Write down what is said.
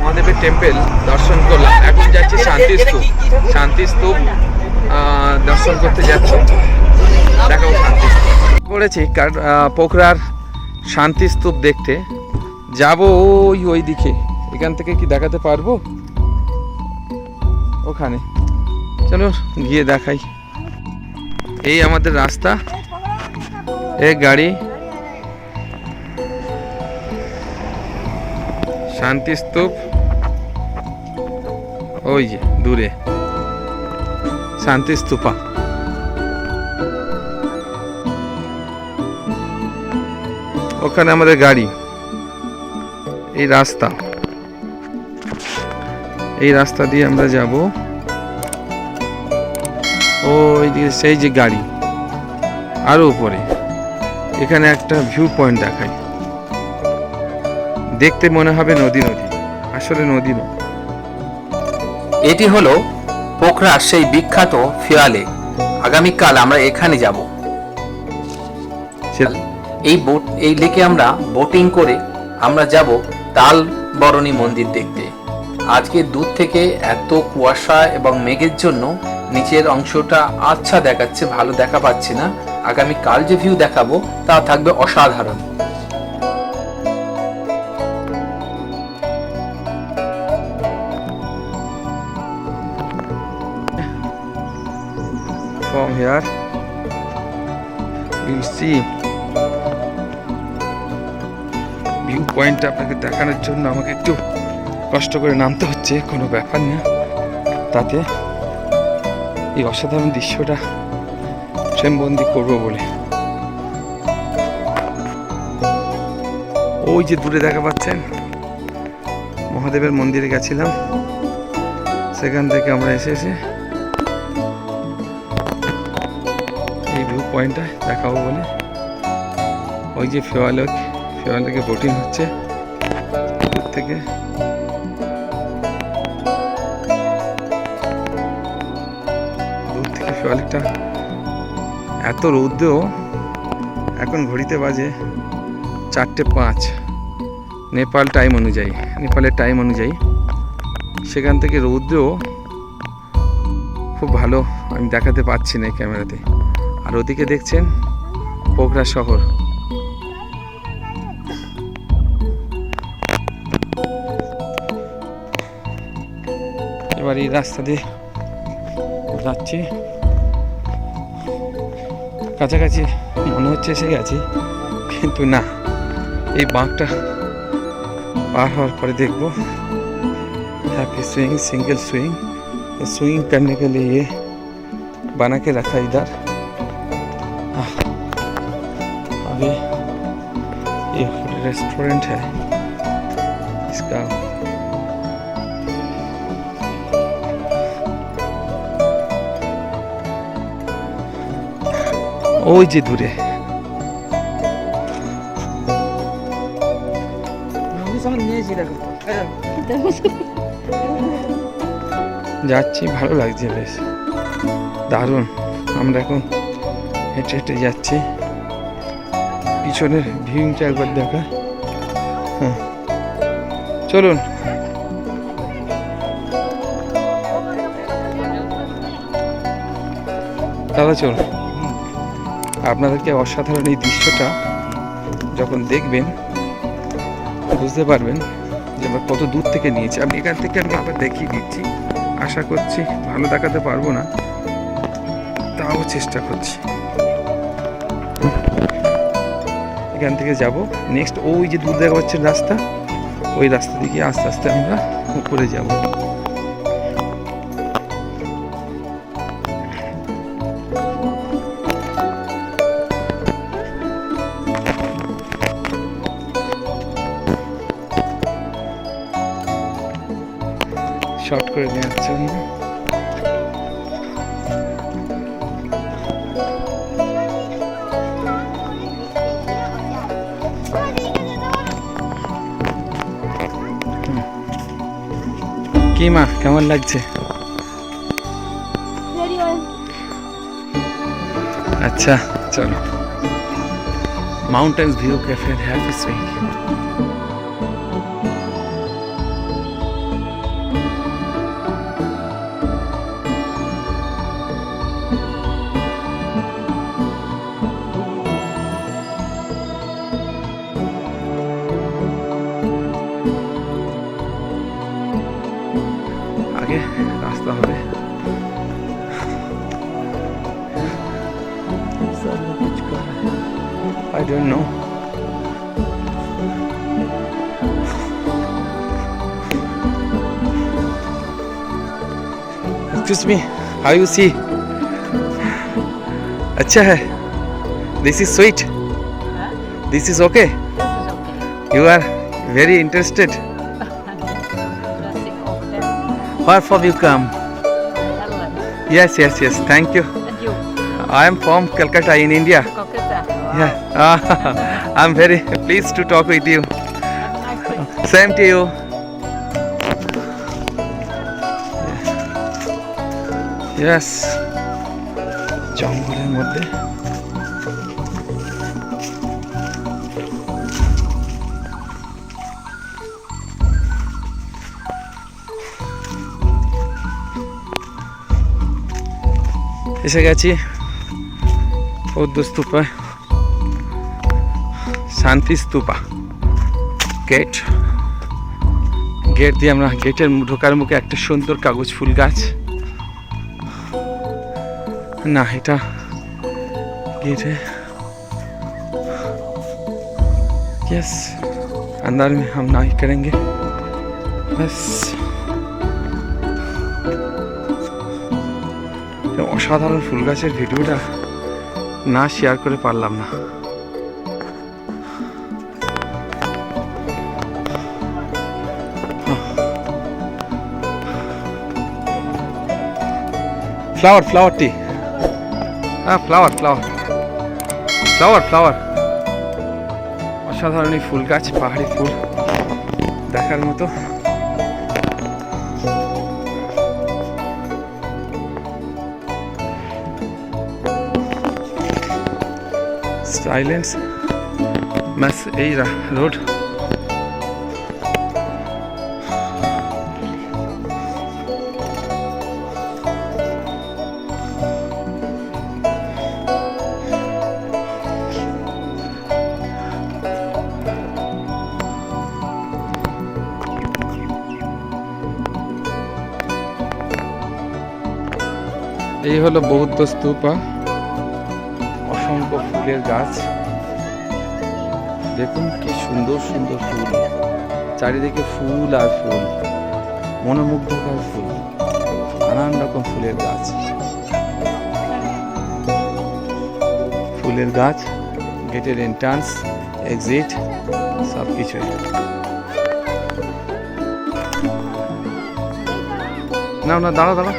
মহাদেবের টেম্পল দর্শন করলাম, এখন যাচ্ছি শান্তিস্তূপ। শান্তিস্তূপ দর্শন করতে যাচ্ছি, দেখাবো শান্তিস্তূপ। করেছি পোখরার শান্তিস্তূপ দেখতে যাব, ওই দিকে। এখান থেকে কি দেখাতে পারবো? ওখানে চলো গিয়ে দেখাই। এই আমাদের রাস্তা, এই গাড়ি, শান্তিস্তূপ ওই যে দূরে শান্তিস্তূপা। ওখানে আমাদের গাড়ি, এই রাস্তা, এই রাস্তা দিয়ে আমরা যাব ওই দিকে, সেই যে গাড়ি আরো উপরে। এখানে একটা ভিউ পয়েন্ট দেখাই, দেখতে মনে হবে নদী নদী, আসলে নদী নয়। এটি হলো পোখরার সেই বিখ্যাত ফিয়ালে। আগামীকাল আমরা এখানে যাব। এই লেকে আমরা বোটিং করে আমরা যাব তাল বরণী মন্দির দেখতে। আজকে দূর থেকে এত কুয়াশা এবং মেঘের জন্য নিচের অংশটা আচ্ছা দেখাচ্ছে, ভালো দেখা পাচ্ছি না। আগামীকাল যে ভিউ দেখাবো তা থাকবে অসাধারণ। From here you'll see view পয়েন্টটা আপনাকে দেখানোর জন্য আমাকে একটু কষ্ট করে নামতে হচ্ছে, কোনো ব্যাপার না। তাতে এই অসাধারণ দৃশ্যটা ফ্রেমবন্দি করবো বলে। ওই যে দূরে দেখা পাচ্ছেন, মহাদেবের মন্দিরে গেছিলাম, সেখান থেকে আমরা এসে এই ভিউ পয়েন্টটা দেখাবো বলে। ওই যে ফিওয়ালেকে বোটিং হচ্ছে দূর থেকে। ফিওয়ালেকটা এত রৌদ্রেও, এখন ঘড়িতে বাজে 4:05 নেপালের টাইম অনুযায়ী। সেখান থেকে রৌদ্রেও খুব ভালো আমি দেখাতে পাচ্ছি না ক্যামেরাতে। আর ওদিকে দেখছেন পোখরা শহর। এবার এই রাস্তা দিয়ে যাচ্ছি, কাছাকাছি মনে হচ্ছে এসে গেছি, কিন্তু না, এই বাঁকটা পার হওয়ার পরে দেখবো happy swing, single swing. Swing करने के लिए ये बना के रखा इधर। अभी ये रेस्टोरेंट है इसका। ওই যে দূরে যাচ্ছি, ভালো লাগছে, বেশ দারুণ। আমরা এখন হেঁটে হেঁটে যাচ্ছি, পিছনের ভিউটা একবার দেখা। হ্যাঁ চলুন। দাদা চলুন, আপনাদেরকে অসাধারণ এই দৃশ্যটা যখন দেখবেন বুঝতে পারবেন যে আমরা কত দূর থেকে নিয়েছি। আমি এখান থেকে একবার দেখিয়ে দিচ্ছি, আশা করছি ভালো দেখাতে পারবো না, তাও চেষ্টা করছি। এখান থেকে যাব নেক্সট, ওই যে দূর দেখা পাচ্ছেন রাস্তা, ওই রাস্তা দিকে আস্তে আস্তে আমরা উপরে যাব। শর্ট করে নেওয়ার জন্য কি মা, কেমন লাগছে? আচ্ছা চলো, mountains view cafe happy swing. don't know. Excuse me, how you see? अच्छा है. This is sweet. This is okay. You are very interested. Where from you come? Yes. Thank you. And you? I am from Calcutta in India. Calcutta. Wow. Yeah. I'm very pleased to talk with you. Have a nice day. Same to you. Yes. জঙ্গলের মধ্যে এসে গেছি বৌদ্ধ স্তূপা, শান্তি stupa. Gate দিয়ে আমরা গেটের ঢোকার মুখে একটা সুন্দর কাগজ ফুল গাছ, না এটা गेट है। यस, अंदर में हम ना ही करेंगे बस। অসাধারণ ফুল গাছের ভিডিওটা না শেয়ার করে পারলাম না। फ्लावर टी, फ्लावर অসাধারণ এই ফুল গাছ, পাহাড়ি ফুল দেখার মতো। সাইলেন্স ম্যাস এই রোড। এই হলো বৌদ্ধ স্তূপা, অসংখ্য ফুলের গাছ। দেখুন কি সুন্দর সুন্দর ফুল, চারিদিকে ফুল আর ফুল, মনোমুগ্ধকর ফুল, নানান রকম ফুলের গাছ। ফুলের গাছ, গেটের এন্ট্রান্স, এক্সিট সব কিছু। না দাঁড়া